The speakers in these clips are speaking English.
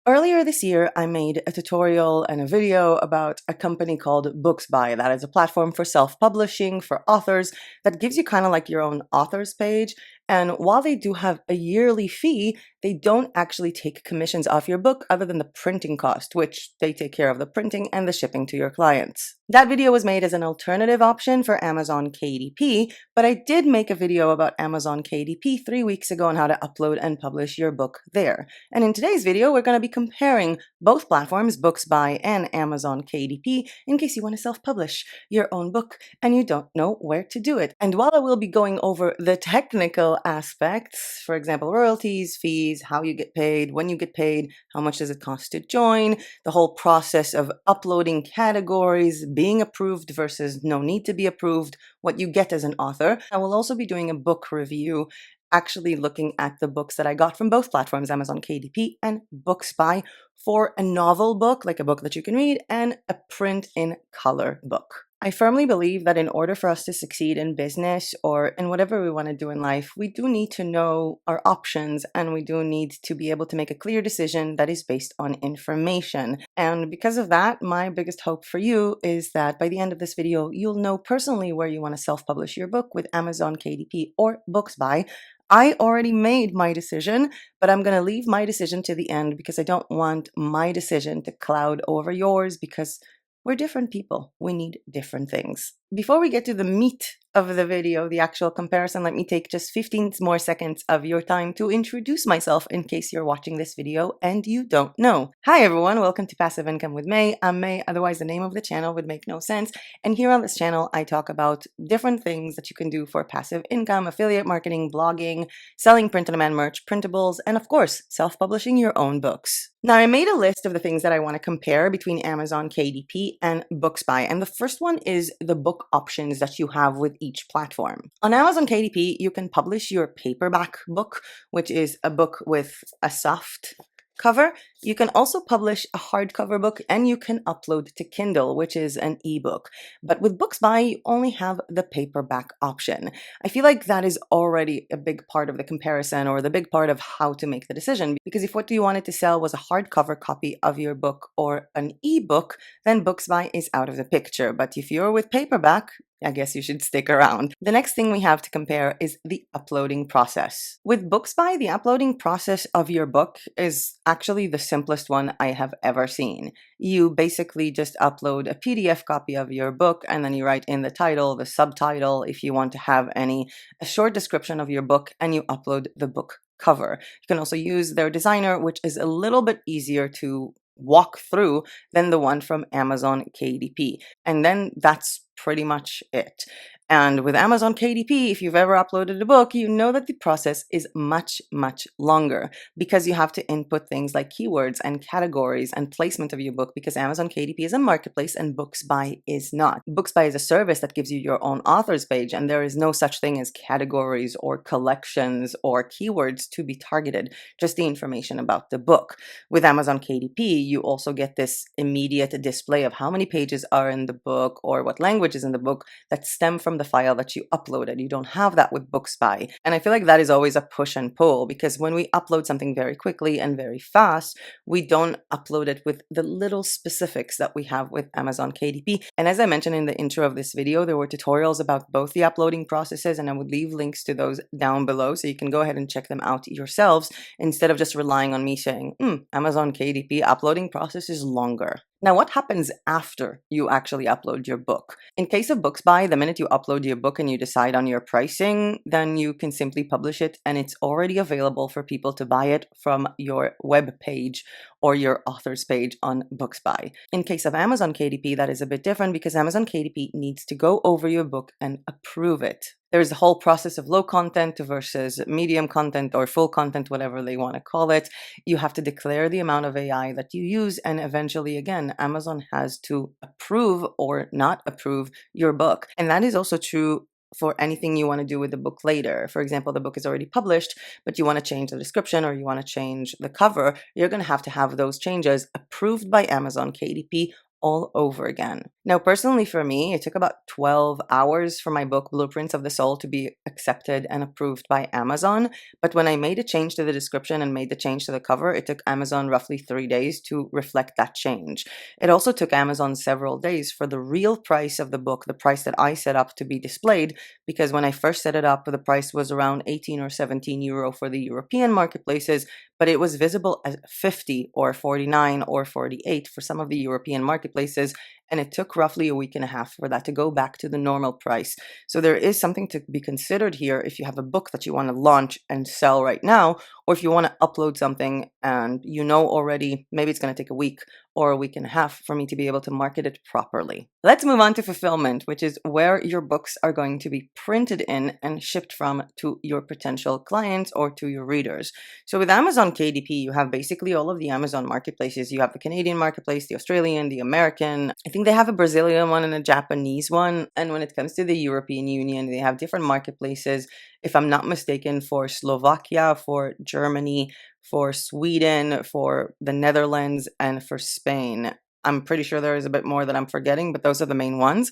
Earlier this year, I made a tutorial and a video about a company called Books By. That is a platform for self-publishing for authors that gives you kind of like your own authors page. And while they do have a yearly fee, they don't actually take commissions off your book other than the printing cost, which they take care of the printing and the shipping to your clients. That video was made as an alternative option for Amazon KDP, but I did make a video about Amazon KDP 3 weeks ago on how to upload and publish your book there. And in today's video, we're going to be comparing both platforms, Books By and Amazon KDP, in case you want to self-publish your own book and you don't know where to do it. And while I will be going over the technical aspects, for example, royalties, fees, how you get paid, when you get paid, how much does it cost to join, the whole process of uploading categories, being approved versus no need to be approved, what you get as an author, I will also be doing a book review, actually looking at the books that I got from both platforms, Amazon KDP and Books By, for a novel book, like a book that you can read, and a print in color book. I firmly believe that in order for us to succeed in business or in whatever we want to do in life, we do need to know our options and we do need to be able to make a clear decision that is based on information. And because of that, my biggest hope for you is that by the end of this video, you'll know personally where you want to self-publish your book with Amazon KDP or Books By. I already made my decision, but I'm going to leave my decision to the end because I don't want my decision to cloud over yours because we're different people. We need different things. Before we get to the meat of the video, the actual comparison, let me take just 15 more seconds of your time to introduce myself in case you're watching this video and you don't know. Hi everyone, welcome to Passive Income with May. I'm May, otherwise the name of the channel would make no sense. And here on this channel, I talk about different things that you can do for passive income, affiliate marketing, blogging, selling print-on-demand merch, printables, and of course, self-publishing your own books. Now, I made a list of the things that I want to compare between Amazon KDP and Books By, and the first one is the book options that you have with each platform. On Amazon KDP, you can publish your paperback book, which is a book with a soft cover. You can also publish a hardcover book and you can upload to Kindle, which is an ebook. But with Books By, you only have the paperback option. I feel like that is already a big part of the comparison or the big part of how to make the decision. Because if what you wanted to sell was a hardcover copy of your book or an ebook, then Books By is out of the picture. But if you're with paperback, I guess you should stick around. The next thing we have to compare is the uploading process. With Books By, the uploading process of your book is actually the simplest one I have ever seen. You basically just upload a PDF copy of your book and then you write in the title, the subtitle, if you want to have a short description of your book, and you upload the book cover. You can also use their designer, which is a little bit easier to walk through than the one from Amazon KDP. And then that's pretty much it. And with Amazon KDP, if you've ever uploaded a book, you know that the process is much, much longer because you have to input things like keywords and categories and placement of your book because Amazon KDP is a marketplace and Books By is not. Books By is a service that gives you your own author's page, and there is no such thing as categories or collections or keywords to be targeted, just the information about the book. With Amazon KDP, you also get this immediate display of how many pages are in the book or what language is in the book that stem from the file that you uploaded. You don't have that with Books By. And I feel like that is always a push and pull because when we upload something very quickly and very fast, we don't upload it with the little specifics that we have with Amazon KDP. And as I mentioned in the intro of this video, there were tutorials about both the uploading processes, and I would leave links to those down below so you can go ahead and check them out yourselves instead of just relying on me saying, Amazon KDP uploading process is longer. Now, what happens after you actually upload your book? In case of Books By, the minute you upload your book and you decide on your pricing, then you can simply publish it and it's already available for people to buy it from your web page or your author's page on Books By. In case of Amazon KDP, that is a bit different because Amazon KDP needs to go over your book and approve it. There's the whole process of low content versus medium content or full content, whatever they want to call it. You have to declare the amount of AI that you use, and eventually, again, Amazon has to approve or not approve your book. And that is also true for anything you want to do with the book later. For example, the book is already published, but you want to change the description or you want to change the cover, you're going to have those changes approved by Amazon KDP all over again. Now, personally for me, it took about 12 hours for my book Blueprints of the Soul to be accepted and approved by Amazon. But when I made a change to the description and made the change to the cover, it took Amazon roughly 3 days to reflect that change. It also took Amazon several days for the real price of the book, the price that I set up, to be displayed, because when I first set it up, the price was around 18 or 17 euro for the European marketplaces, but it was visible as 50 or 49 or 48 for some of the European marketplaces, and it took roughly a week and a half for that to go back to the normal price. So there is something to be considered here if you have a book that you want to launch and sell right now, or if you want to upload something and you know already maybe it's going to take a week or a week and a half for me to be able to market it properly. Let's move on to fulfillment, which is where your books are going to be printed in and shipped from to your potential clients or to your readers. So with Amazon KDP, you have basically all of the Amazon marketplaces. You have the Canadian marketplace, the Australian, the American. I think they have a Brazilian one and a Japanese one. And when it comes to the European Union, they have different marketplaces, if I'm not mistaken, for Slovakia, for Germany, for Sweden, for the Netherlands, and for Spain. I'm pretty sure there is a bit more that I'm forgetting, but those are the main ones.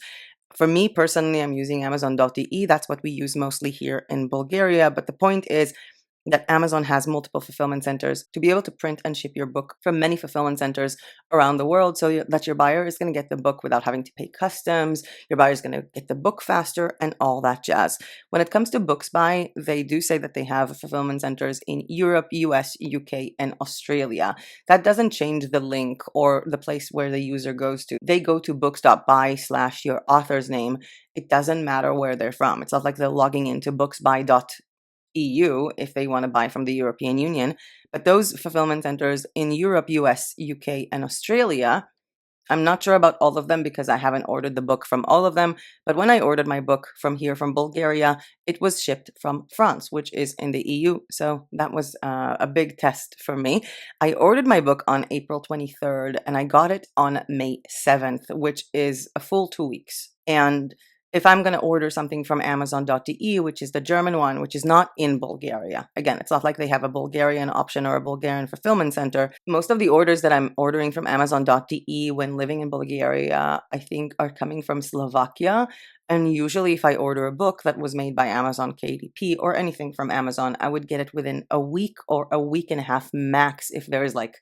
For me personally, I'm using Amazon.de. That's what we use mostly here in Bulgaria. But the point is that Amazon has multiple fulfillment centers to be able to print and ship your book from many fulfillment centers around the world, so that your buyer is going to get the book without having to pay customs. Your buyer is going to get the book faster and all that jazz. When it comes to Books By, they do say that they have fulfillment centers in Europe, US, UK, and Australia. That doesn't change the link or the place where the user goes to. They go to books.by/your author's name. It doesn't matter where they're from. It's not like they're logging into booksby.eu if they want to buy from the European Union. But those fulfillment centers in Europe, US, UK, and Australia, I'm not sure about all of them because I haven't ordered the book from all of them. But when I ordered my book from here, from Bulgaria, it was shipped from France, which is in the EU. So that was a big test for me. I ordered my book on April 23rd and I got it on May 7th, which is a full 2 weeks. And if I'm going to order something from Amazon.de, which is the German one, which is not in Bulgaria, again, it's not like they have a Bulgarian option or a Bulgarian fulfillment center. Most of the orders that I'm ordering from Amazon.de when living in Bulgaria, I think, are coming from Slovakia. And usually if I order a book that was made by Amazon KDP or anything from Amazon, I would get it within a week or a week and a half max if there is like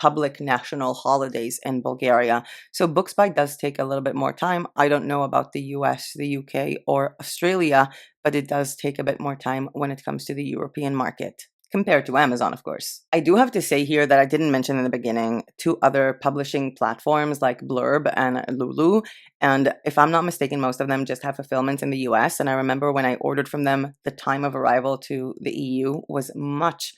public national holidays in Bulgaria. So Books By does take a little bit more time. I don't know about the US, the UK, or Australia, but it does take a bit more time when it comes to the European market, compared to Amazon, of course. I do have to say here that I didn't mention in the beginning 2 other publishing platforms like Blurb and Lulu. And if I'm not mistaken, most of them just have fulfillment in the US. And I remember when I ordered from them, the time of arrival to the EU was much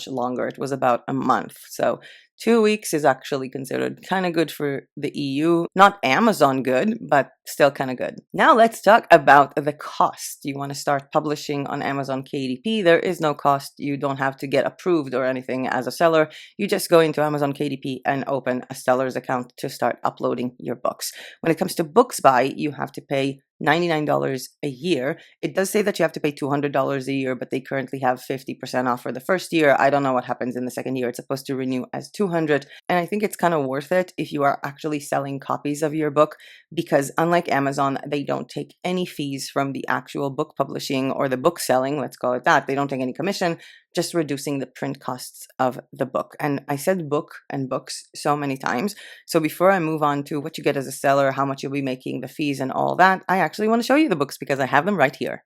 longer. It was about a month. So 2 weeks is actually considered kind of good for the EU. Not Amazon good, but still kind of good. Now let's talk about the cost. You want to start publishing on Amazon KDP. There is no cost. You don't have to get approved or anything as a seller. You just go into Amazon KDP and open a seller's account to start uploading your books. When it comes to Books By, you have to pay $99 a year. It does say that you have to pay $200 a year, but they currently have 50% off for the first year. I don't know what happens in the second year. It's supposed to renew as $200. And I think it's kind of worth it if you are actually selling copies of your book, because unlike Amazon, they don't take any fees from the actual book publishing or the book selling, let's call it that. They don't take any commission, just reducing the print costs of the book. And I said book and books so many times. So before I move on to what you get as a seller, how much you'll be making, the fees and all that, I actually want to show you the books because I have them right here.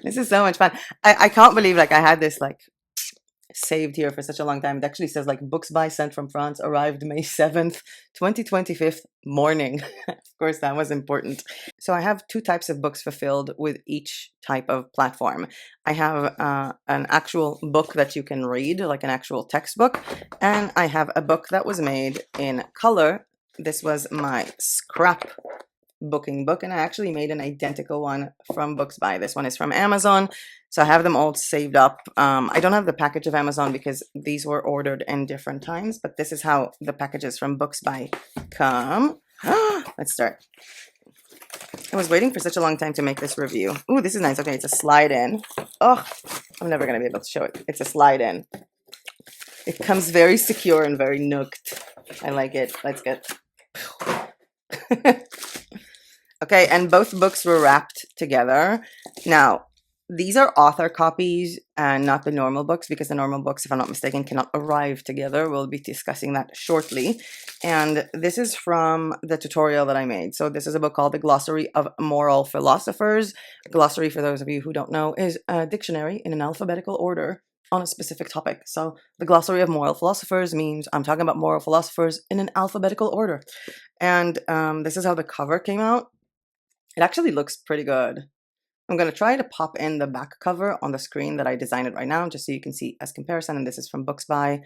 This is so much fun. I can't believe like I had this like saved here for such a long time. It actually says like Books By sent from France, arrived May 7th, 2025 morning. Of course, that was important. So I have 2 types of books fulfilled with each type of platform. I have an actual book that you can read, like an actual textbook, and I have a book that was made in color. This was my scrap booking book, and I actually made an identical one from Books By. This one is from Amazon, so I have them all saved up. I don't have the package of Amazon because these were ordered in different times, but this is how the packages from Books By come. Let's start. I was waiting for such a long time to make this review. Ooh, this is nice. Okay, it's a slide in. Oh, I'm never gonna be able to show it. It's a slide in. It comes very secure and very nooked. I like it. Let's get Okay, and both books were wrapped together. Now, these are author copies and not the normal books, because the normal books, if I'm not mistaken, cannot arrive together. We'll be discussing that shortly. And this is from the tutorial that I made. So this is a book called The Glossary of Moral Philosophers. A glossary, for those of you who don't know, is a dictionary in an alphabetical order on a specific topic. So the Glossary of Moral Philosophers means I'm talking about moral philosophers in an alphabetical order. And this is how the cover came out. It actually looks pretty good. I'm going to try to pop in the back cover on the screen that I designed it right now, just so you can see as comparison. And this is from Books By.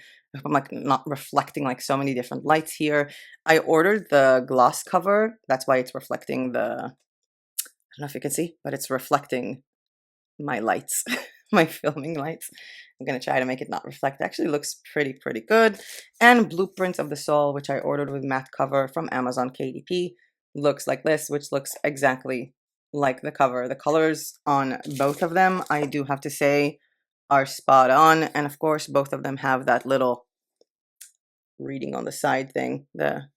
I'm like not reflecting like so many different lights here. I ordered the gloss cover. That's why it's reflecting the, I don't know if you can see, but it's reflecting my lights, my filming lights. I'm going to try to make it not reflect. It actually looks pretty good. And Blueprints of the Soul, which I ordered with matte cover from Amazon KDP. Looks like this, which looks exactly like the cover. The colors on both of them, I do have to say, are spot on. And of course, both of them have that little reading on the side thing, the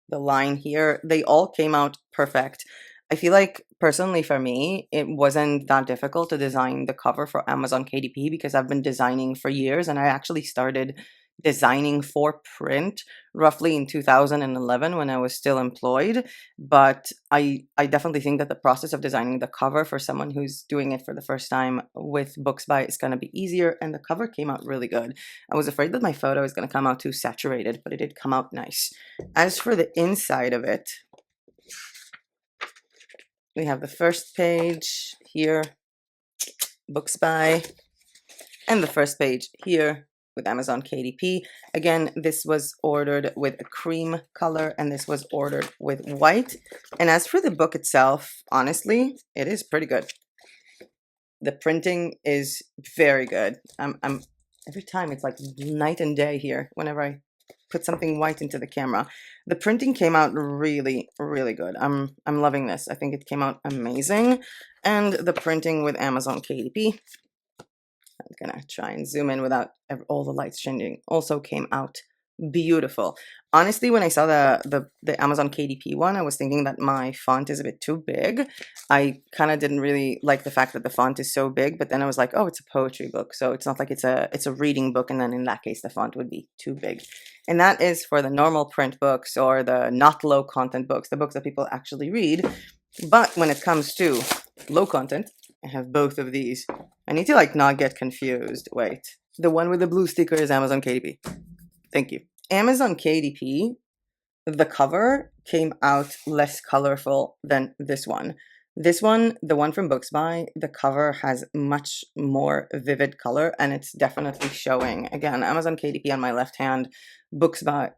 line here. They all came out perfect. I feel like personally for me, it wasn't that difficult to design the cover for Amazon KDP because I've been designing for years, and I actually started designing for print roughly in 2011 when I was still employed. But I definitely think that the process of designing the cover for someone who's doing it for the first time with Books By is going to be easier, and the cover came out really good. I was afraid that my photo is going to come out too saturated, but it did come out nice. As for the inside of it, we have the first page here, Books By, and the first page here with Amazon KDP. Again, this was ordered with a cream color, and this was ordered with white. And as for the book itself, honestly, it is pretty good. The printing is very good. I'm every time it's like night and day here whenever I put something white into the camera. The printing came out really good. I'm loving this. I think it came out amazing. And the printing with Amazon KDP, I'm gonna try and zoom in without all the lights changing, also came out beautiful. Honestly, when I saw the Amazon KDP one, I was thinking that my font is a bit too big. I kind of didn't really like the fact that the font is so big, but then I was like, oh, it's a poetry book, so it's not like it's a reading book, and then in that case the font would be too big. And that is for the normal print books or the not low content books, the books that people actually read. But when it comes to low content, I have both of these. I need to like not get confused. Wait. The one with the blue sticker is Amazon KDP. Thank you. Amazon KDP, the cover came out less colorful than this one. This one, the one from Books By, the cover has much more vivid color, and it's definitely showing. Again, Amazon KDP on my left hand, Books By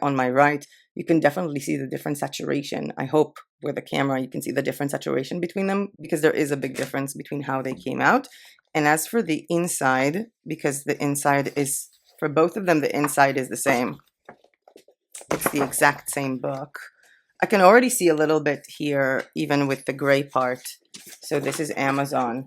on my right. You can definitely see the different saturation. I hope with the camera you can see the different saturation between them, because there is a big difference between how they came out. And as for the inside, because the inside is, for both of them, the inside is the same. It's the exact same book. I can already see a little bit here, even with the gray part. So this is Amazon,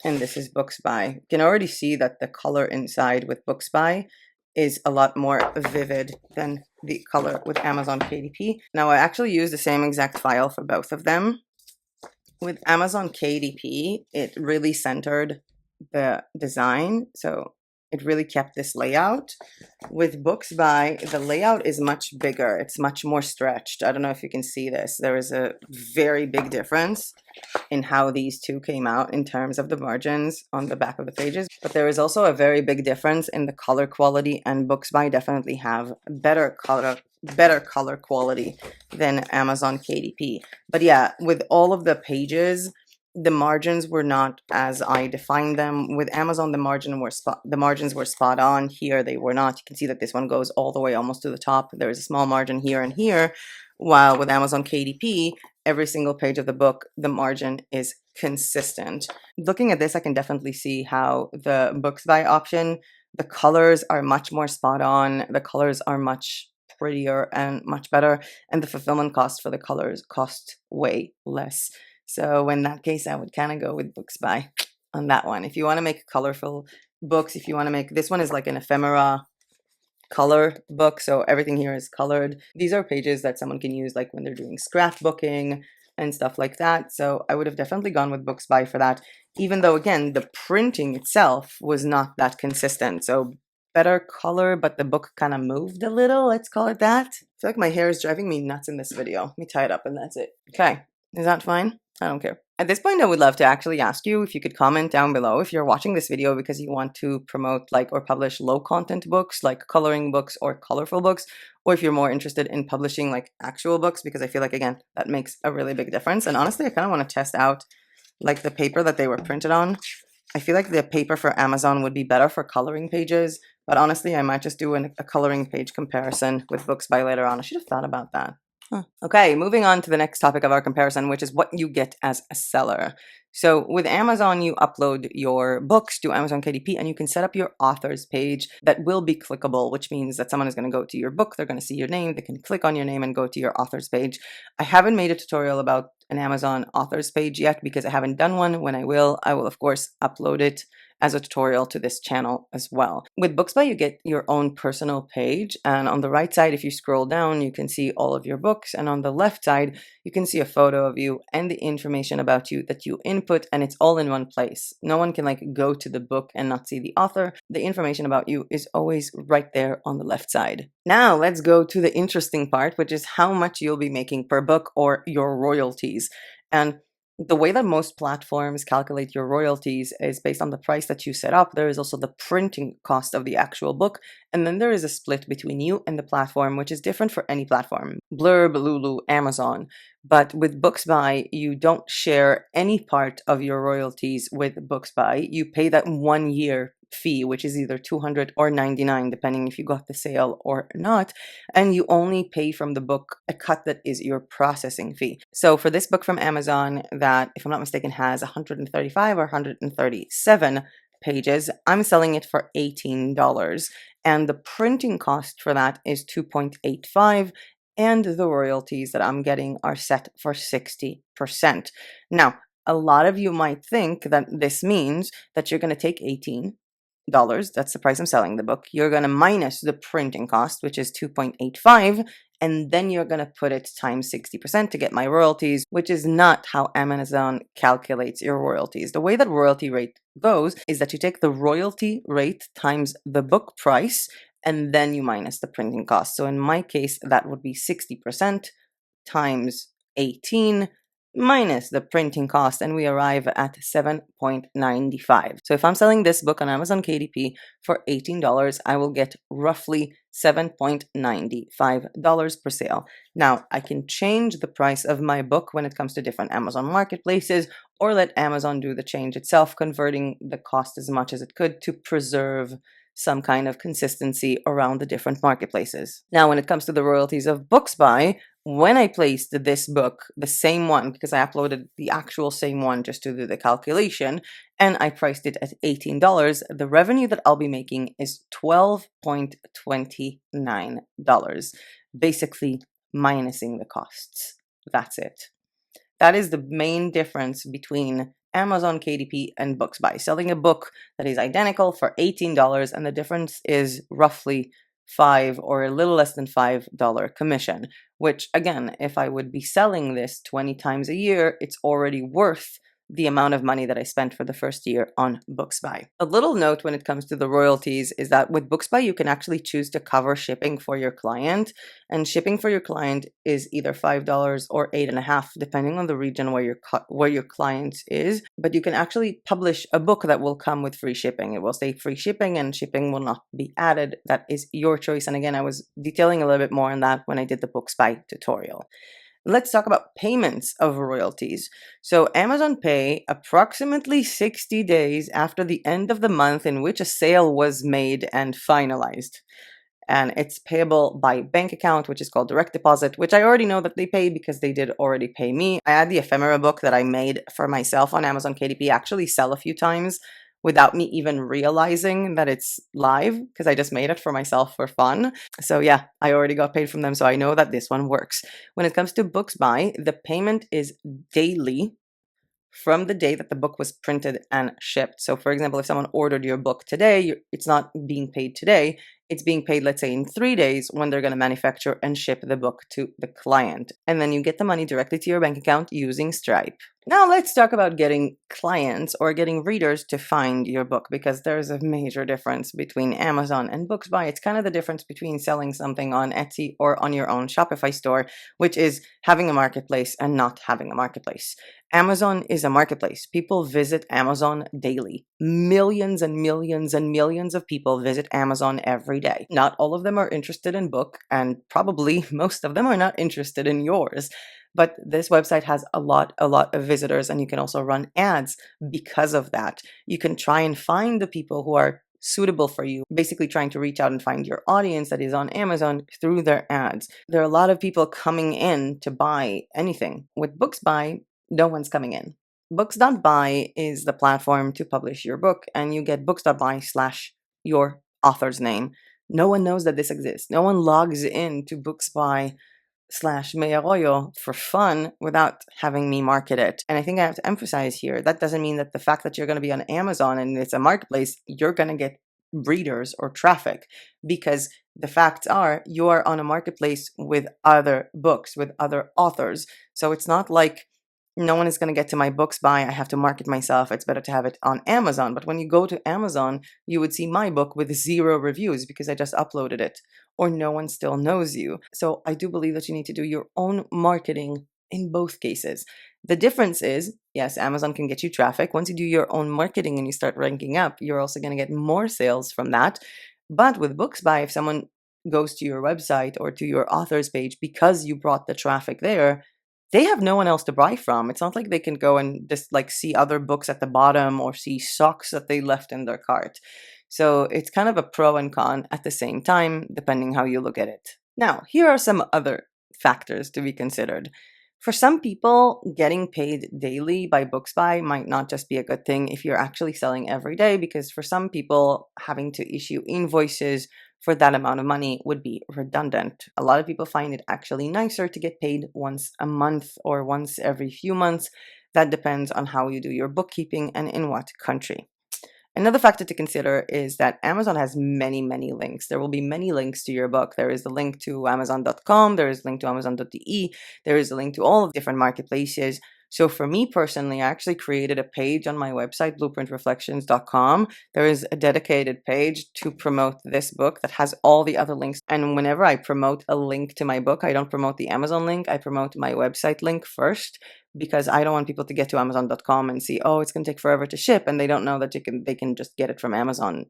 and this is Books By. You can already see that the color inside with Books By is a lot more vivid than the color with Amazon KDP. Now, I actually use the same exact file for both of them. With Amazon KDP, it really centered the design, so it really kept this layout. With Books By, the layout is much bigger. It's much more stretched. I don't know if you can see this. There is a very big difference in how these two came out in terms of the margins on the back of the pages. But there is also a very big difference in the color quality, and Books By definitely have better color quality than Amazon KDP. But yeah, with all of the pages, the margins were not as I defined them. With Amazon, the margins were spot on. Here, they were not. You can see that this one goes all the way almost to the top. There is a small margin here and here, while with Amazon KDP, every single page of the book, the margin is consistent. Looking at this, I can definitely see how the Books By option, the colors are much more spot on. The colors are much prettier and much better, and the fulfillment cost for the colors cost way less. So in that case, I would kind of go with Books By on that one. If you want to make colorful books, if you want to make, this one is like an ephemera color book, so everything here is colored. These are pages that someone can use like when they're doing scrapbooking and stuff like that. So I would have definitely gone with Books By for that, even though again the printing itself was not that consistent. So better color, but the book kind of moved a little, let's call it that. I feel like my hair is driving me nuts in this video. Let me tie it up and that's it. Okay, is that fine? I don't care. At this point, I would love to actually ask you if you could comment down below if you're watching this video because you want to promote like or publish low content books like coloring books or colorful books, or if you're more interested in publishing like actual books, because I feel like, again, that makes a really big difference. And honestly, I kind of want to test out like the paper that they were printed on. I feel like the paper for Amazon would be better for coloring pages, but honestly, I might just do a coloring page comparison with Books By later on. I should have thought about that. Okay, moving on to the next topic of our comparison, which is what you get as a seller. So with Amazon, you upload your books to Amazon KDP and you can set up your authors page that will be clickable, which means that someone is going to go to your book, they're going to see your name, they can click on your name and go to your authors page. I haven't made a tutorial about an Amazon authors page yet because I haven't done one. When I will of course upload it as a tutorial to this channel as well. With Books By, you get your own personal page, and on the right side, if you scroll down, you can see all of your books, and on the left side, you can see a photo of you and the information about you that you input, and it's all in one place. No one can like go to the book and not see the author. The information about you is always right there on the left side. Now let's go to the interesting part, which is how much you'll be making per book or your royalties. And the way that most platforms calculate your royalties is based on the price that you set up. There is also the printing cost of the actual book. And then there is a split between you and the platform, which is different for any platform. Blurb, Lulu, Amazon. But with Books By, you don't share any part of your royalties with Books By. You pay that 1 year fee, which is either $200 or $99, depending if you got the sale or not, and you only pay from the book a cut that is your processing fee. So for this book from Amazon that, if I'm not mistaken, has 135 or 137 pages, I'm selling it for $18, and the printing cost for that is $2.85, and the royalties that I'm getting are set for 60%. Now, a lot of you might think that this means that you're going to take $18, that's the price I'm selling the book, you're going to minus the printing cost, which is 2.85, and then you're going to put it times 60% to get my royalties, which is not how Amazon calculates your royalties. The way that royalty rate goes is that you take the royalty rate times the book price, and then you minus the printing cost. So in my case, that would be 60% times 18 minus the printing cost, and we arrive at 7.95. So if I'm selling this book on Amazon KDP for $18, I will get roughly $7.95 per sale. Now, I can change the price of my book when it comes to different Amazon marketplaces, or let Amazon do the change itself, converting the cost as much as it could to preserve some kind of consistency around the different marketplaces. Now, when it comes to the royalties of Books By, when I placed this book, the same one, because I uploaded the actual same one just to do the calculation, and I priced it at $18, the revenue that I'll be making is $12.29, basically minusing the costs. That's it. That is the main difference between Amazon KDP and Books By. Selling a book that is identical for $18, and the difference is roughly $5 or a little less than $5 commission, which again, if I would be selling this 20 times a year, it's already worth the amount of money that I spent for the first year on Books By. A little note when it comes to the royalties is that with Books By, you can actually choose to cover shipping for your client, and shipping for your client is either $5 or $8.50, depending on the region where your client is. But you can actually publish a book that will come with free shipping. It will say free shipping, and shipping will not be added. That is your choice. And again, I was detailing a little bit more on that when I did the Books By tutorial. Let's talk about payments of royalties. So Amazon Pay approximately 60 days after the end of the month in which a sale was made and finalized. And it's payable by bank account, which is called direct deposit, which I already know that they pay because they did already pay me. I had the ephemera book that I made for myself on Amazon KDP actually sell a few times without me even realizing that it's live, because I just made it for myself for fun. So yeah, I already got paid from them, so I know that this one works. When it comes to Books By, the payment is daily from the day that the book was printed and shipped. So for example, if someone ordered your book today, it's not being paid today, it's being paid, let's say, in 3 days when they're going to manufacture and ship the book to the client. And then you get the money directly to your bank account using Stripe. Now let's talk about getting clients or getting readers to find your book, because there's a major difference between Amazon and Books By. It's kind of the difference between selling something on Etsy or on your own Shopify store, which is having a marketplace and not having a marketplace. Amazon is a marketplace. People visit Amazon daily. Millions and millions and millions of people visit Amazon every day. Not all of them are interested in book, and probably most of them are not interested in yours. But this website has a lot of visitors, and you can also run ads because of that. You can try and find the people who are suitable for you, basically trying to reach out and find your audience that is on Amazon through their ads. There are a lot of people coming in to buy anything. With Books By, no one's coming in. Books.by is the platform to publish your book, and you get books.by / your author's name. No one knows that this exists. No one logs in to Books By / Me Arroyo for fun without having me market it. And I think I have to emphasize here, that doesn't mean that the fact that you're going to be on Amazon and it's a marketplace, you're going to get readers or traffic, because the facts are you are on a marketplace with other books, with other authors. So it's not like no one is going to get to my Books By, I have to market myself, it's better to have it on Amazon. But when you go to Amazon, you would see my book with 0 reviews because I just uploaded it, or no one still knows you. So I do believe that you need to do your own marketing in both cases. The difference is, yes, Amazon can get you traffic. Once you do your own marketing and you start ranking up, you're also going to get more sales from that. But with Books By, if someone goes to your website or to your author's page because you brought the traffic there, they have no one else to buy from. It's not like they can go and just like see other books at the bottom or see socks that they left in their cart. So it's kind of a pro and con at the same time, depending how you look at it. Now, here are some other factors to be considered. For some people, getting paid daily by Books By might not just be a good thing if you're actually selling every day, because for some people, having to issue invoices for that amount of money would be redundant. A lot of people find it actually nicer to get paid once a month or once every few months. That depends on how you do your bookkeeping and in what country. Another factor to consider is that Amazon has many links. There will be many links to your book. There is the link to Amazon.com, there is a link to Amazon.de, there is a link to all of different marketplaces. So for me personally, I actually created a page on my website, blueprintreflections.com. There is a dedicated page to promote this book that has all the other links. And whenever I promote a link to my book, I don't promote the Amazon link, I promote my website link first, because I don't want people to get to Amazon.com and see, oh, it's going to take forever to ship, and they don't know that they can just get it from Amazon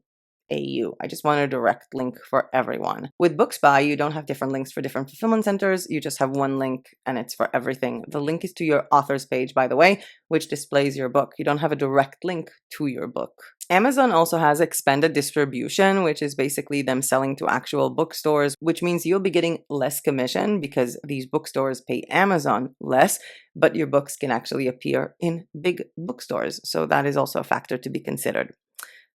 AU. I just want a direct link for everyone. With Books By, you don't have different links for different fulfillment centers. You just have one link and it's for everything. The link is to your author's page, by the way, which displays your book. You don't have a direct link to your book. Amazon also has expanded distribution, which is basically them selling to actual bookstores, which means you'll be getting less commission because these bookstores pay Amazon less, but your books can actually appear in big bookstores. So that is also a factor to be considered.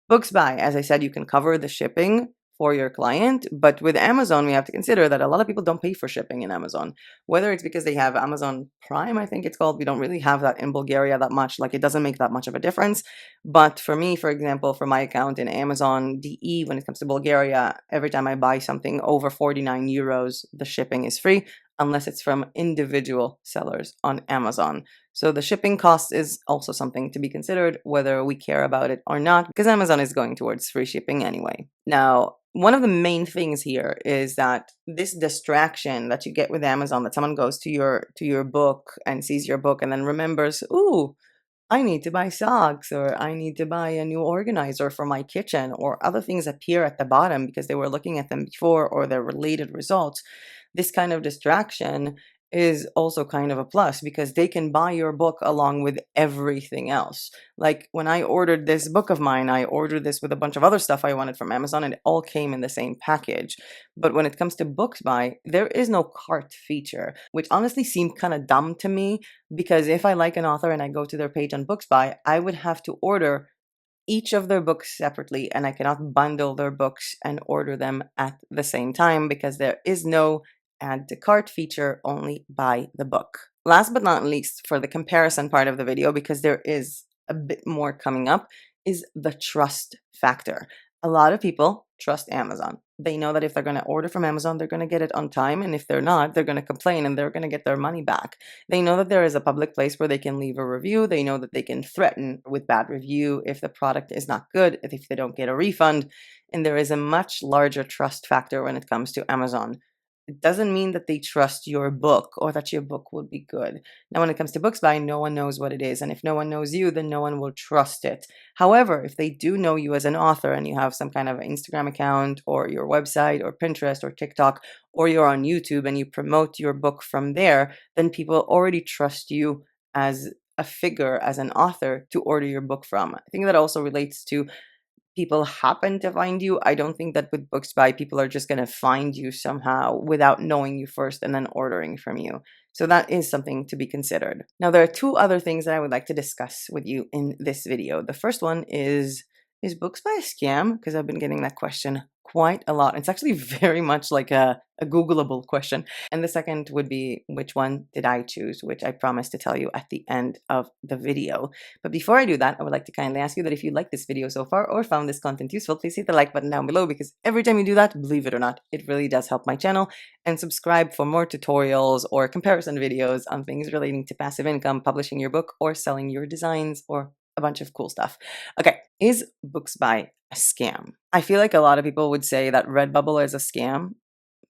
Books By, as I said, you can cover the shipping for your client, but with Amazon, we have to consider that a lot of people don't pay for shipping in Amazon. Whether it's because they have Amazon Prime, I think it's called. We don't really have that in Bulgaria that much. Like, it doesn't make that much of a difference. But for me, for example, for my account in Amazon DE, when it comes to Bulgaria, every time I buy something over 49 euros, the shipping is free, unless it's from individual sellers on Amazon. So the shipping cost is also something to be considered, whether we care about it or not, because Amazon is going towards free shipping anyway. Now, one of the main things here is that this distraction that you get with Amazon, that someone goes to your book and sees your book and then remembers, ooh, I need to buy socks, or I need to buy a new organizer for my kitchen, or other things appear at the bottom because they were looking at them before or their related results. This kind of distraction is also kind of a plus because they can buy your book along with everything else. Like when I ordered this book of mine, I ordered this with a bunch of other stuff I wanted from Amazon, and it all came in the same package. But when it comes to Books By, there is no cart feature, which honestly seemed kind of dumb to me, because if I like an author and I go to their page on Books By, I would have to order each of their books separately, and I cannot bundle their books and order them at the same time because there is no add to cart feature, only buy the book. Last but not least, for the comparison part of the video, because there is a bit more coming up, is the trust factor. A lot of people trust Amazon. They know that if they're going to order from Amazon, they're going to get it on time. And if they're not, they're going to complain and they're going to get their money back. They know that there is a public place where they can leave a review. They know that they can threaten with bad review if the product is not good, if they don't get a refund. And there is a much larger trust factor when it comes to Amazon. It doesn't mean that they trust your book or that your book will be good. Now, when it comes to Books By, no one knows what it is. And if no one knows you, then no one will trust it. However, if they do know you as an author and you have some kind of Instagram account or your website or Pinterest or TikTok, or you're on YouTube and you promote your book from there, then people already trust you as a figure, as an author to order your book from. I think that also relates to people happen to find you. I don't think that with Books By, people are just going to find you somehow without knowing you first and then ordering from you. So that is something to be considered. Now, there are two other things that I would like to discuss with you in this video. The first one is Books By a scam? Because I've been getting that question quite a lot. It's actually very much like a Googleable question. And the second would be, which one did I choose, which I promise to tell you at the end of the video. But before I do that, I would like to kindly ask you that if you like this video so far or found this content useful, please hit the like button down below, because every time you do that, believe it or not, it really does help my channel. And subscribe for more tutorials or comparison videos on things relating to passive income, publishing your book, or selling your designs, or a bunch of cool stuff. Okay, is Books By a scam? I feel like a lot of people would say that Redbubble is a scam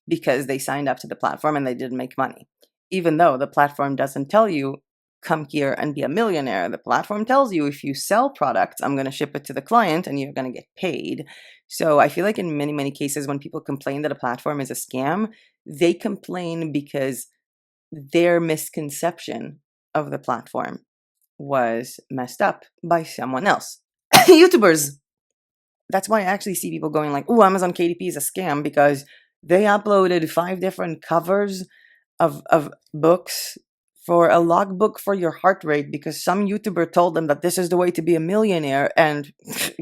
because they signed up to the platform and they didn't make money. Even though the platform doesn't tell you, come here and be a millionaire. The platform tells you, if you sell products, I'm going to ship it to the client and you're going to get paid. So I feel like in many, many cases, when people complain that a platform is a scam, they complain because their misconception of the platform was messed up by someone else. YouTubers. That's why I actually see people going like, oh, Amazon KDP is a scam, because they uploaded 5 different covers of books for a logbook for your heart rate because some YouTuber told them that this is the way to be a millionaire, and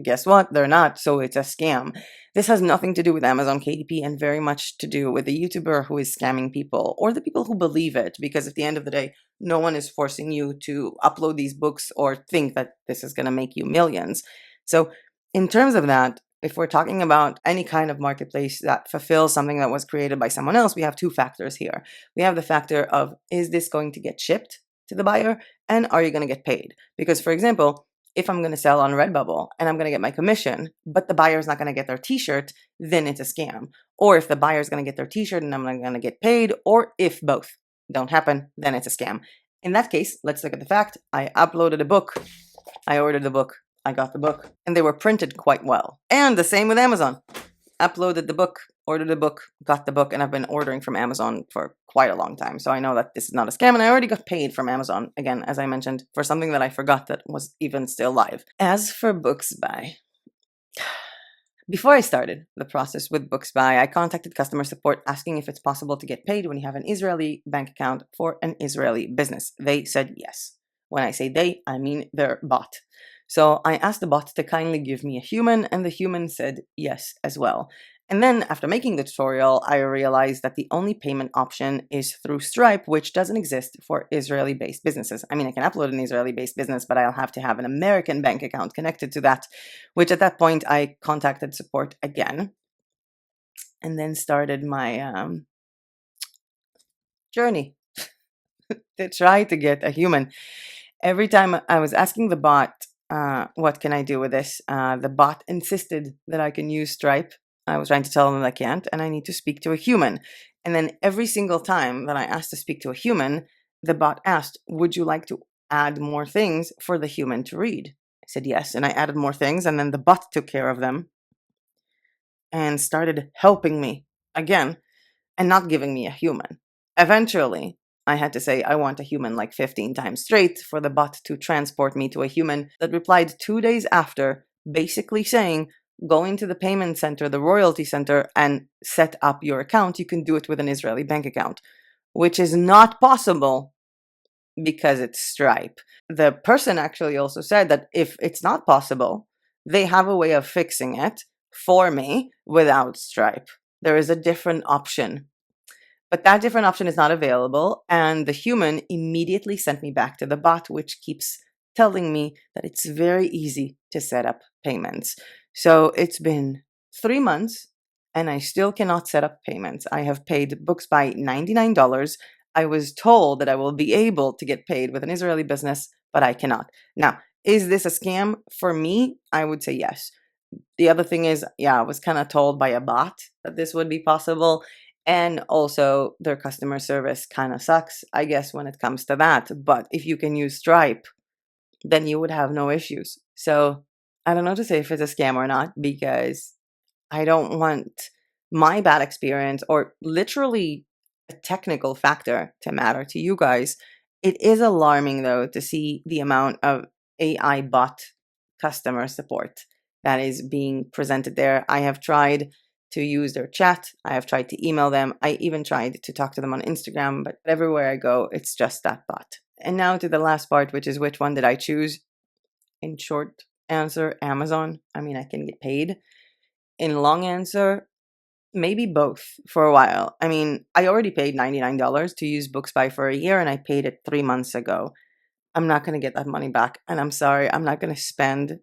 guess what? They're not, so it's a scam. This has nothing to do with Amazon KDP and very much to do with the YouTuber who is scamming people, or the people who believe it, because at the end of the day, no one is forcing you to upload these books or think that this is going to make you millions. So in terms of that, if we're talking about any kind of marketplace that fulfills something that was created by someone else, we have 2 factors here. We have the factor of, is this going to get shipped to the buyer, and are you going to get paid? Because, for example, if I'm going to sell on Redbubble and I'm going to get my commission, but the buyer is not going to get their t-shirt, then it's a scam. Or if the buyer is going to get their t-shirt and I'm not going to get paid, or if both don't happen, then it's a scam. In that case, let's look at the fact I uploaded a book, I ordered the book, I got the book, and they were printed quite well. And the same with Amazon. Uploaded the book, ordered the book, got the book, and I've been ordering from Amazon for quite a long time. So I know that this is not a scam, and I already got paid from Amazon, again, as I mentioned, for something that I forgot that was even still live. As for Books By, before I started the process with Books By, I contacted customer support asking if it's possible to get paid when you have an Israeli bank account for an Israeli business. They said yes. When I say they, I mean their bot. So I asked the bot to kindly give me a human, and the human said yes as well. And then after making the tutorial, I realized that the only payment option is through Stripe, which doesn't exist for Israeli-based businesses. I mean, I can upload an Israeli-based business, but I'll have to have an American bank account connected to that, which at that point I contacted support again and then started my journey to try to get a human. Every time I was asking the bot, what can I do with this? The bot insisted that I can use Stripe. I was trying to tell them that I can't, and I need to speak to a human. And then every single time that I asked to speak to a human, the bot asked, would you like to add more things for the human to read? I said yes, and I added more things, and then the bot took care of them and started helping me again and not giving me a human. Eventually, I had to say I want a human like 15 times straight for the bot to transport me to a human that replied 2 days after, basically saying, go into the payment center, the royalty center, and set up your account. You can do it with an Israeli bank account, which is not possible because it's Stripe. The person actually also said that if it's not possible, they have a way of fixing it for me without Stripe. There is a different option. But that different option is not available, and the human immediately sent me back to the bot, which keeps telling me that it's very easy to set up payments. So it's been 3 months, and I still cannot set up payments. I have paid Books By $99. I was told that I will be able to get paid with an Israeli business, but I cannot. Now, is this a scam? For me, I would say yes. The other thing is, yeah, I was kind of told by a bot that this would be possible. And also, their customer service kind of sucks, I guess, when it comes to that. But if you can use Stripe, then you would have no issues. So I don't know to say if it's a scam or not, because I don't want my bad experience or literally a technical factor to matter to you guys. It is alarming, though, to see the amount of AI bot customer support that is being presented there. I have tried to use their chat, I have tried to email them, I even tried to talk to them on Instagram, but everywhere I go, it's just that bot. And now to the last part, which is which one did I choose? In short answer, Amazon. I mean, I can get paid. In long answer, maybe both for a while. I mean, I already paid $99 to use Books By for a year, and I paid it 3 months ago. I'm not going to get that money back. And I'm sorry, I'm not going to spend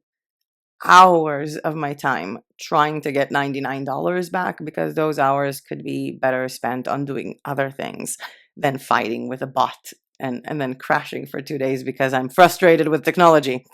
hours of my time trying to get $99 back, because those hours could be better spent on doing other things than fighting with a bot and then crashing for 2 days because I'm frustrated with technology.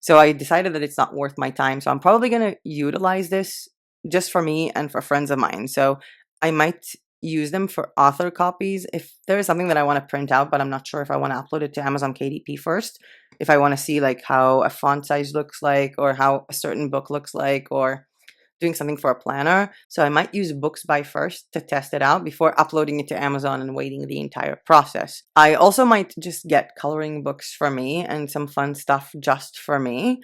So I decided that it's not worth my time. So I'm probably going to utilize this just for me and for friends of mine. So I might use them for author copies if there is something that I want to print out, but I'm not sure if I want to upload it to Amazon KDP first. If I want to see like how a font size looks like, or how a certain book looks like, or doing something for a planner. So I might use Books By first to test it out before uploading it to Amazon and waiting the entire process. I also might just get coloring books for me and some fun stuff just for me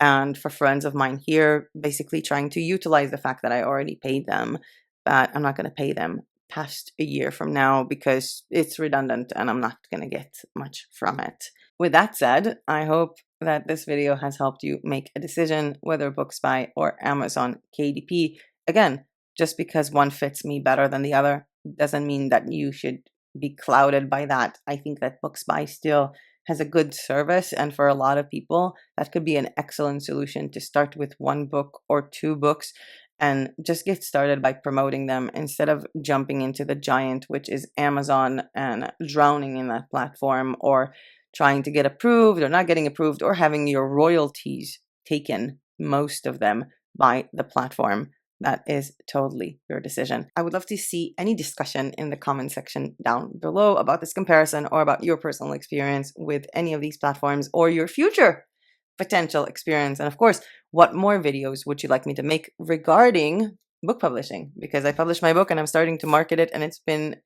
and for friends of mine here, basically trying to utilize the fact that I already paid them, but I'm not going to pay them past a year from now because it's redundant and I'm not going to get much from it. With that said, I hope that this video has helped you make a decision whether Books By or Amazon KDP. Again, just because one fits me better than the other doesn't mean that you should be clouded by that. I think that Books By still has a good service, and for a lot of people, that could be an excellent solution to start with one book or two books and just get started by promoting them instead of jumping into the giant, which is Amazon, and drowning in that platform, or trying to get approved or not getting approved, or having your royalties taken, most of them, by the platform. That is totally your decision. I would love to see any discussion in the comment section down below about this comparison, or about your personal experience with any of these platforms, or your future potential experience. And of course, what more videos would you like me to make regarding book publishing? Because I published my book and I'm starting to market it, and it's been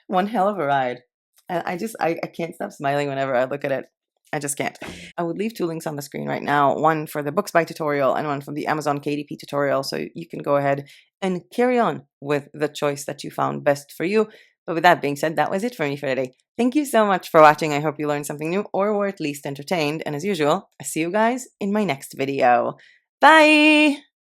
one hell of a ride. And I can't stop smiling whenever I look at it. I just can't. I would leave two links on the screen right now, one for the Books By tutorial and one from the Amazon KDP tutorial, so you can go ahead and carry on with the choice that you found best for you. But with that being said, that was it for me for today. Thank you so much for watching. I hope you learned something new, or were at least entertained. And as usual, I'll see you guys in my next video. Bye!